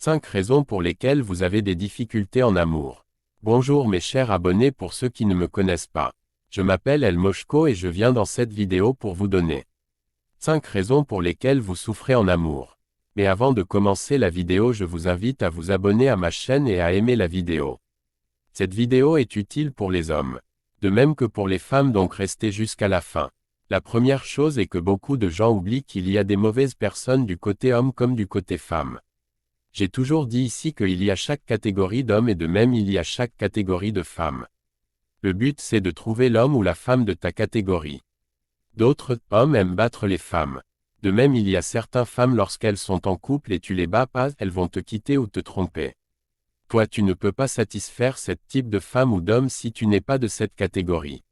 5 raisons pour lesquelles vous avez des difficultés en amour. Bonjour mes chers abonnés pour ceux qui ne me connaissent pas. Je m'appelle El Moshko et je viens dans cette vidéo pour vous donner 5 raisons pour lesquelles vous souffrez en amour. Mais avant de commencer la vidéo, je vous invite à vous abonner à ma chaîne et à aimer la vidéo. Cette vidéo est utile pour les hommes. De même que pour les femmes, donc restez jusqu'à la fin. La première chose est que beaucoup de gens oublient qu'il y a des mauvaises personnes du côté homme comme du côté femme. J'ai toujours dit ici qu'il y a chaque catégorie d'hommes et de même il y a chaque catégorie de femmes. Le but c'est de trouver l'homme ou la femme de ta catégorie. D'autres hommes aiment battre les femmes. De même il y a certaines femmes lorsqu'elles sont en couple et tu les bats pas, elles vont te quitter ou te tromper. Toi tu ne peux pas satisfaire ce type de femme ou d'homme si tu n'es pas de cette catégorie.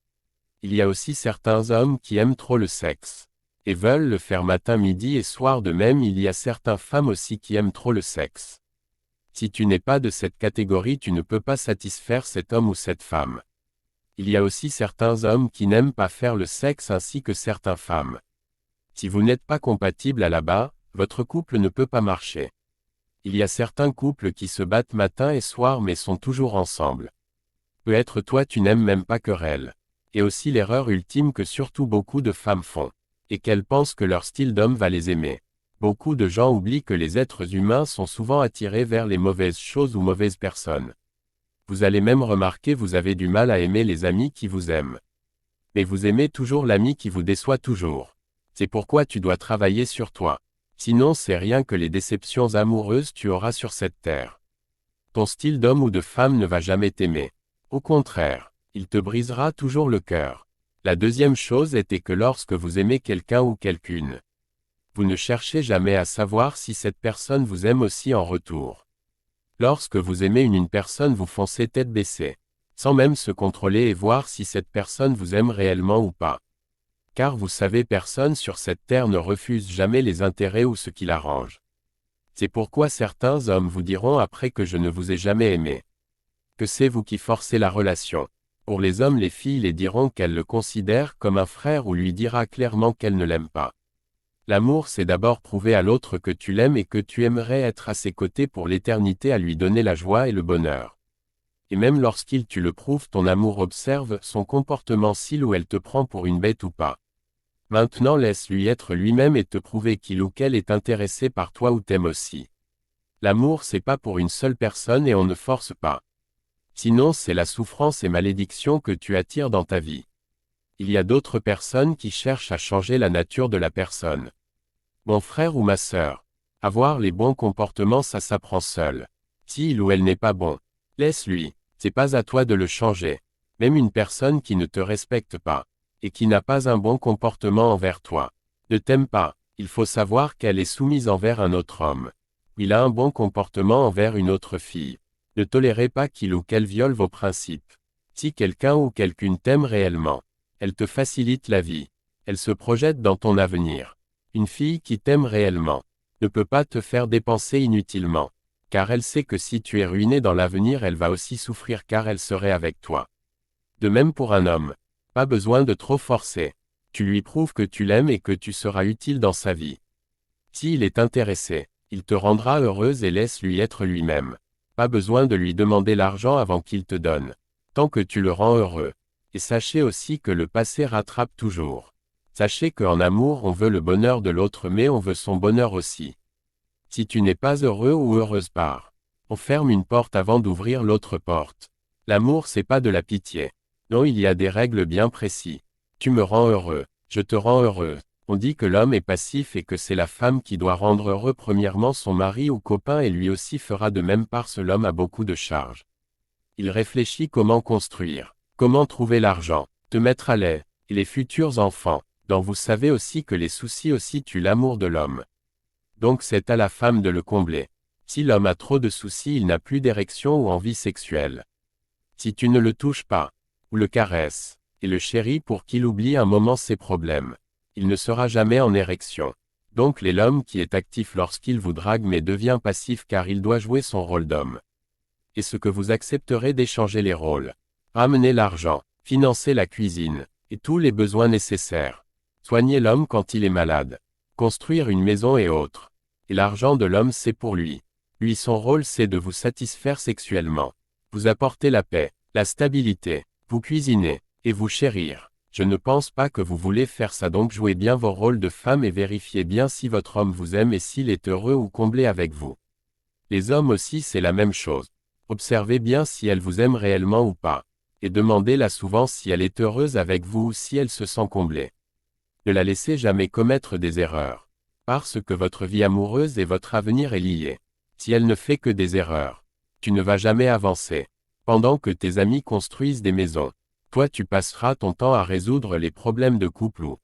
Il y a aussi certains hommes qui aiment trop le sexe et veulent le faire matin, midi et soir. De même il y a certaines femmes aussi qui aiment trop le sexe. Si tu n'es pas de cette catégorie, tu ne peux pas satisfaire cet homme ou cette femme. Il y a aussi certains hommes qui n'aiment pas faire le sexe ainsi que certaines femmes. Si vous n'êtes pas compatible à la base, votre couple ne peut pas marcher. Il y a certains couples qui se battent matin et soir mais sont toujours ensemble. Peut-être toi tu n'aimes même pas querelle. Et aussi l'erreur ultime que surtout beaucoup de femmes font. Et qu'elles pensent que leur style d'homme va les aimer. Beaucoup de gens oublient que les êtres humains sont souvent attirés vers les mauvaises choses ou mauvaises personnes. Vous allez même remarquer vous avez du mal à aimer les amis qui vous aiment. Mais vous aimez toujours l'ami qui vous déçoit toujours. C'est pourquoi tu dois travailler sur toi. Sinon c'est rien que les déceptions amoureuses tu auras sur cette terre. Ton style d'homme ou de femme ne va jamais t'aimer. Au contraire, il te brisera toujours le cœur. La deuxième chose était que lorsque vous aimez quelqu'un ou quelqu'une, vous ne cherchez jamais à savoir si cette personne vous aime aussi en retour. Lorsque vous aimez une personne, vous foncez tête baissée, sans même se contrôler et voir si cette personne vous aime réellement ou pas. Car vous savez, personne sur cette terre ne refuse jamais les intérêts ou ce qui l'arrange. C'est pourquoi certains hommes vous diront après que je ne vous ai jamais aimé. Que c'est vous qui forcez la relation. Pour les hommes, les filles les diront qu'elles le considèrent comme un frère ou lui dira clairement qu'elle ne l'aime pas. L'amour c'est d'abord prouver à l'autre que tu l'aimes et que tu aimerais être à ses côtés pour l'éternité, à lui donner la joie et le bonheur. Et même lorsqu'il tu le prouves ton amour, observe son comportement s'il ou elle te prend pour une bête ou pas. Maintenant laisse-lui être lui-même et te prouver qu'il ou qu'elle est intéressé par toi ou t'aime aussi. L'amour c'est pas pour une seule personne et on ne force pas. Sinon c'est la souffrance et malédiction que tu attires dans ta vie. Il y a d'autres personnes qui cherchent à changer la nature de la personne. Mon frère ou ma sœur, avoir les bons comportements ça s'apprend seul. Si il ou elle n'est pas bon, laisse-lui, c'est pas à toi de le changer. Même une personne qui ne te respecte pas, et qui n'a pas un bon comportement envers toi, ne t'aime pas, il faut savoir qu'elle est soumise envers un autre homme. Il a un bon comportement envers une autre fille. Ne tolérez pas qu'il ou qu'elle viole vos principes. Si quelqu'un ou quelqu'une t'aime réellement, elle te facilite la vie. Elle se projette dans ton avenir. Une fille qui t'aime réellement ne peut pas te faire dépenser inutilement. Car elle sait que si tu es ruiné dans l'avenir, elle va aussi souffrir car elle serait avec toi. De même pour un homme. Pas besoin de trop forcer. Tu lui prouves que tu l'aimes et que tu seras utile dans sa vie. S'il est intéressé, il te rendra heureuse et laisse-lui être lui-même. Pas besoin de lui demander l'argent avant qu'il te donne. Tant que tu le rends heureux. Et sachez aussi que le passé rattrape toujours. Sachez qu'en amour on veut le bonheur de l'autre mais on veut son bonheur aussi. Si tu n'es pas heureux ou heureuse par, on ferme une porte avant d'ouvrir l'autre porte. L'amour c'est pas de la pitié. Non, il y a des règles bien précises. Tu me rends heureux, je te rends heureux. On dit que l'homme est passif et que c'est la femme qui doit rendre heureux premièrement son mari ou copain et lui aussi fera de même parce que l'homme a beaucoup de charges. Il réfléchit comment construire, comment trouver l'argent, te mettre à l'aise, et les futurs enfants, dont vous savez aussi que les soucis aussi tuent l'amour de l'homme. Donc c'est à la femme de le combler. Si l'homme a trop de soucis, il n'a plus d'érection ou envie sexuelle. Si tu ne le touches pas, ou le caresses, et le chéris pour qu'il oublie un moment ses problèmes, il ne sera jamais en érection. Donc l'homme qui est actif lorsqu'il vous drague mais devient passif car il doit jouer son rôle d'homme. Et ce que vous accepterez d'échanger les rôles. Ramener l'argent, financer la cuisine, et tous les besoins nécessaires. Soigner l'homme quand il est malade. Construire une maison et autres. Et l'argent de l'homme c'est pour lui. Lui son rôle c'est de vous satisfaire sexuellement. Vous apporter la paix, la stabilité, vous cuisiner, et vous chérir. Je ne pense pas que vous voulez faire ça, donc jouez bien vos rôles de femme et vérifiez bien si votre homme vous aime et s'il est heureux ou comblé avec vous. Les hommes aussi c'est la même chose. Observez bien si elle vous aime réellement ou pas. Et demandez-la souvent si elle est heureuse avec vous ou si elle se sent comblée. Ne la laissez jamais commettre des erreurs. Parce que votre vie amoureuse et votre avenir est lié. Si elle ne fait que des erreurs, tu ne vas jamais avancer. Pendant que tes amis construisent des maisons, toi tu passeras ton temps à résoudre les problèmes de couple ou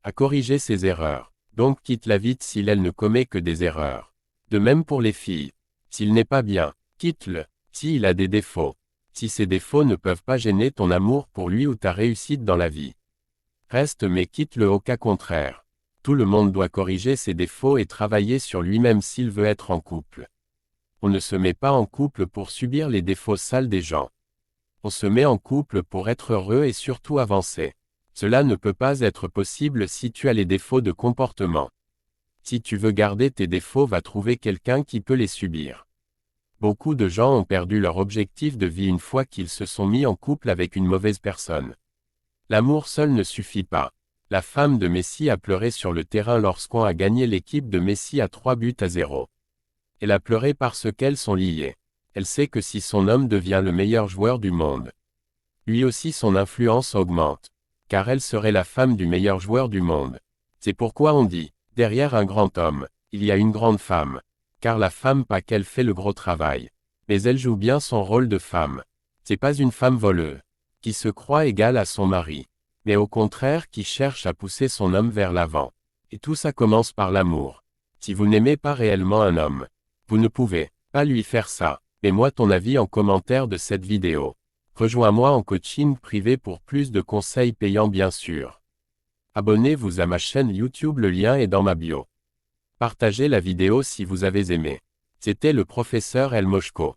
à corriger ses erreurs. Donc quitte-la vite s'il elle ne commet que des erreurs. De même pour les filles. S'il n'est pas bien, quitte-le. S'il a des défauts. Si ces défauts ne peuvent pas gêner ton amour pour lui ou ta réussite dans la vie. Reste mais quitte-le au cas contraire. Tout le monde doit corriger ses défauts et travailler sur lui-même s'il veut être en couple. On ne se met pas en couple pour subir les défauts sales des gens. On se met en couple pour être heureux et surtout avancer. Cela ne peut pas être possible si tu as les défauts de comportement. Si tu veux garder tes défauts, va trouver quelqu'un qui peut les subir. Beaucoup de gens ont perdu leur objectif de vie une fois qu'ils se sont mis en couple avec une mauvaise personne. L'amour seul ne suffit pas. La femme de Messi a pleuré sur le terrain lorsqu'on a gagné l'équipe de Messi à 3-0. Elle a pleuré parce qu'elles sont liées. Elle sait que si son homme devient le meilleur joueur du monde, lui aussi son influence augmente. Car elle serait la femme du meilleur joueur du monde. C'est pourquoi on dit, derrière un grand homme, il y a une grande femme. Car la femme pas qu'elle fait le gros travail. Mais elle joue bien son rôle de femme. C'est pas une femme voleuse, qui se croit égale à son mari. Mais au contraire qui cherche à pousser son homme vers l'avant. Et tout ça commence par l'amour. Si vous n'aimez pas réellement un homme, vous ne pouvez pas lui faire ça. Mets-moi ton avis en commentaire de cette vidéo. Rejoins-moi en coaching privé pour plus de conseils payants bien sûr. Abonnez-vous à ma chaîne YouTube, le lien est dans ma bio. Partagez la vidéo si vous avez aimé. C'était le professeur El Moshko.